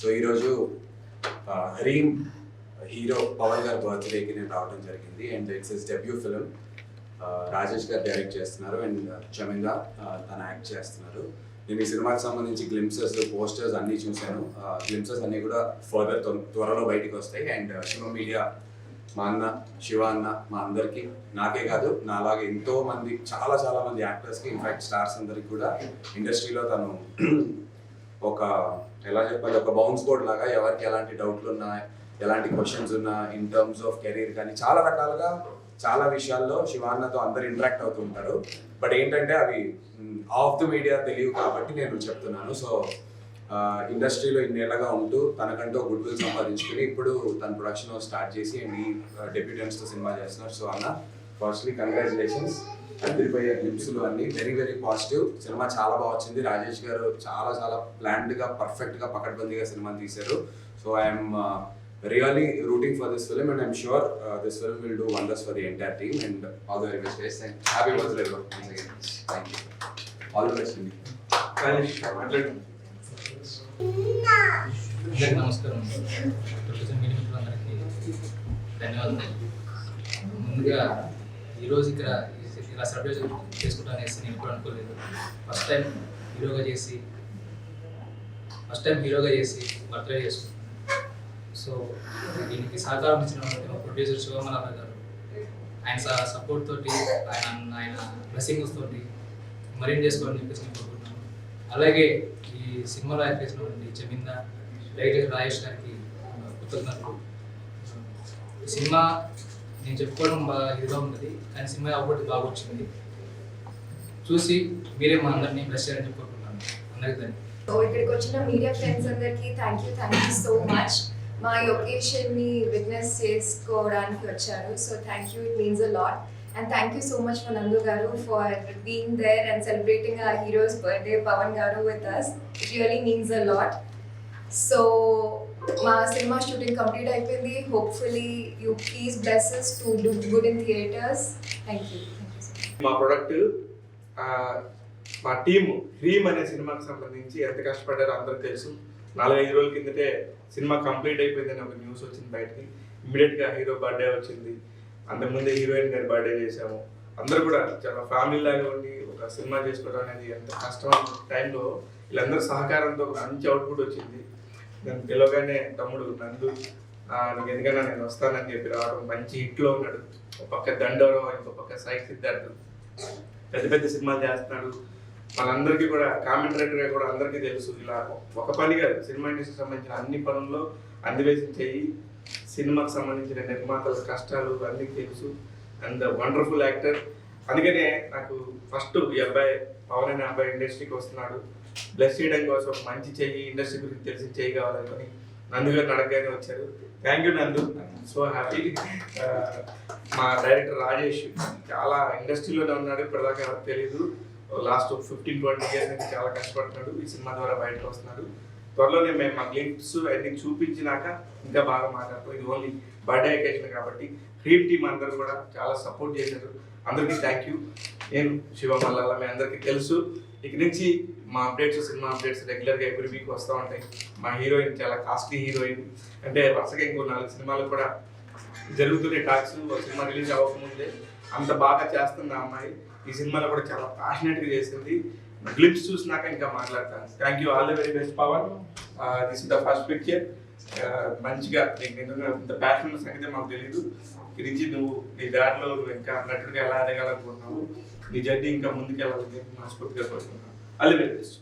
So ఈరోజు హరీమ్ hero Pawan గారి బర్త్డేకి నేను రావడం జరిగింది and it's his debut film. Rajesh గారు డైరెక్ట్ చేస్తున్నారు అండ్ చమిందా తను యాక్ట్ చేస్తున్నారు. నేను ఈ సినిమాకి సంబంధించి గ్లింప్సెస్ పోస్టర్స్ అన్నీ చూశాను. గ్లింప్సెస్ అన్నీ కూడా ఫర్దర్ త్వరలో బయటికి వస్తాయి. అండ్ శివ మీడియా మా అన్న శివ అన్న మా అందరికీ, నాకే కాదు నాలాగే ఎంతో మంది చాలా మంది యాక్టర్స్కి, ఇన్ఫాక్ట్ స్టార్స్ అందరికి కూడా ఇండస్ట్రీలో తను ఒక ఎలా చెప్పాలి, ఒక బౌన్స్ బోర్డ్ లాగా. ఎవరికి ఎలాంటి డౌట్లు ఉన్నా, ఎలాంటి క్వశ్చన్స్ ఉన్నా ఇన్ టర్మ్స్ ఆఫ్ కెరీర్ కానీ చాలా రకాలుగా చాలా విషయాల్లో శివాన్నతో అందరు ఇంటరాక్ట్ అవుతూ ఉంటారు. బట్ ఏంటంటే అవి ఆఫ్ ది మీడియా తెలియవు కాబట్టి నేను చెప్తున్నాను. సో ఇండస్ట్రీలో ఇన్నేళ్ళగా ఉంటూ తనకంటూ గుడ్ విల్ సంపాదించుకుని ఇప్పుడు తన ప్రొడక్షన్ స్టార్ట్ చేసి అండ్ ఈ డెబ్యూటెంట్స్తో సినిమా చేస్తున్నారు. సో అన్న ఫస్ట్లీ కంగ్రాచులేషన్స్. అదిరిపోయే క్లిప్స్లు అన్ని వెరీ వెరీ పాజిటివ్. సినిమా చాలా బాగా వచ్చింది. రాజేష్ గారు చాలా చాలా ప్లాన్డ్గా పర్ఫెక్ట్గా పకడ్బందీగా సినిమాని తీశారు. So I'm really rooting for this film and I'm sure this film will do wonders for the entire team and all the very best guys. And happy birthday once again. Thank you. All the best అండి. అందరికీ నమస్కారం. Television media మిత్రులందరికీ ధన్యవాదాలు. ముందుగా ఈరోజు ఇక్కడ ఇలా celebrate చేసుకుంటా అనేసి నేను ఎప్పుడు అనుకోలేదు. ఫస్ట్ టైం హీరోగా చేసి బర్త్డే చేసుకుంటాను. సో దీనికి సహకారం ఇచ్చిన ప్రొడ్యూసర్ శివమల్ల గారు, ఆయన సపోర్ట్ తోటి, ఆయన బ్లెస్సింగ్స్ తోటి మరిన్ని చేసుకోవాలని చెప్పేసి నేను కోరుకుంటున్నాను. అలాగే ఈ సినిమాలో యాక్ట్ చేసినటువంటి జమీందా డైరెక్టర్ రాజేష్ గారికి కృతజ్ఞతలు. ఈ సినిమా నేను చెప్పుకోవడం బాగా ఇదిగా ఉంటుంది, కానీ సినిమా అవుట్ బాగా వచ్చింది. చూసి మీరే మా అందరినీ బ్లెస్ చేయాలని చెప్పుకుంటున్నాను. అందరికీ ధన్యవాదాలు. సో ఇక్కడికి వచ్చిన మీడియా ఫ్రెండ్స్ అందరికీ థ్యాంక్ యూ సో మచ్. మా ఒకేషన్ని విట్నెస్ చేసుకోవడానికి వచ్చారు. So thank you, it means a lot. And thank you so much for Nandu Garu for being there and celebrating our hero's birthday, Pawan Garu, with us. It really means a lot. So, my cinema shooting complete అయిపోయింది. Hopefully, you please bless us to do good in theaters. Thank you. Thank you so much. మా product మా team హ్రీమ్ అనే సినిమాకి సంబంధించి ఎంత కష్టపడ్డారో అందరికీ తెలుసు. 4-5 రోజుల కిందటే సినిమా కంప్లీట్ అయిపోయిందని ఒక న్యూస్ వచ్చింది బయటికి. ఇమ్మీడియట్గా హీరో బర్త్డే వచ్చింది. అంతకుముందే హీరోయిన్ గారి బర్త్డే చేసాము. అందరూ కూడా చాలా ఫ్యామిలీ లాగా ఉండి ఒక సినిమా చేసుకోవడం అనేది ఎంత కష్టమైన టైంలో వీళ్ళందరూ సహకారంతో ఒక మంచి అవుట్పుట్ వచ్చింది. నేను పిలవగానే తమ్ముడు నందు నీకు ఎందుకన్నా నేను వస్తానని చెప్పి రావడం, మంచి హిట్లో ఉన్నాడు. ఒక పక్క దండోరం, ఇంకో పక్క సాయి సిద్ధార్థ్ పెద్ద పెద్ద సినిమాలు చేస్తున్నాడు. వాళ్ళందరికీ కూడా కామెంటరేటర్గా కూడా అందరికీ తెలుసు. ఇలా ఒక పని కాదు, సినిమా ఇండస్ట్రీకి సంబంధించిన అన్ని పనుల్లో అందివేసి చేయి. సినిమాకి సంబంధించిన నిర్మాతల కష్టాలు అన్నీ తెలుసు. And wonderful actor. అందుకనే నాకు ఫస్ట్ ఈ అబ్బాయి పవన్ అనే అబ్బాయి ఇండస్ట్రీకి వస్తున్నాడు, బ్లెస్ చేయడం కోసం మంచి చెయ్యి, ఇండస్ట్రీ గురించి తెలిసి చెయ్యి కావాలని నందు గారిని అడగగానే వచ్చారు. థ్యాంక్ యూ నందు, సో హ్యాపీ. మా డైరెక్టర్ రాజేష్ చాలా ఇండస్ట్రీలోనే ఉన్నాడు, ఇప్పటిదాకా ఎవరికి తెలియదు. లాస్ట్ 15-20 ఇయర్స్ నుంచి చాలా కష్టపడుతున్నాడు. ఈ సినిమా ద్వారా బయటకు వస్తున్నాడు. త్వరలోనే మేము మా గ్లిప్స్ అన్ని చూపించినాక ఇంకా బాగా మాట్లాడతాం. ఇది ఓన్లీ బర్త్డే అకేషన్ కాబట్టి డ్రీమ్ టీమ్ అందరూ కూడా చాలా సపోర్ట్ చేశారు. అందరికీ థ్యాంక్ యూ. నేను శివమల్ల, మీ అందరికీ తెలుసు. ఇక నుంచి మా అప్డేట్స్, సినిమా అప్డేట్స్ రెగ్యులర్గా ఎవ్రీ వీక్ వస్తూ ఉంటాయి. మా హీరోయిన్ చాలా కాస్ట్లీ హీరోయిన్, అంటే వరుసగా ఇంకో 4 సినిమాలు కూడా జరుగుతున్నాయి టాక్స్. ఒక సినిమా రిలీజ్ అవ్వకముందే అంత బాగా చేస్తుంది ఆ అమ్మాయి. ఈ సినిమాలో కూడా చాలా ప్యాషనెట్గా చేసింది. గ్లిప్స్ చూసినాక ఇంకా మాట్లాడతాను. Thank you, all the very best Pavan. This is the first picture. మంచిగా నీకు ఇంత ప్యాషన్ సంగతి మాకు తెలీదు. ఇది నుంచి నువ్వు నీ దారిలో నువ్వు ఇంకా నటుడిగా ఎలా ఎదగాలనుకుంటున్నావు, నీ జర్నీ ఇంకా ముందుకు వెళ్ళాలని మనస్ఫూర్తిగా కోరుకుంటున్నాను. All the very best.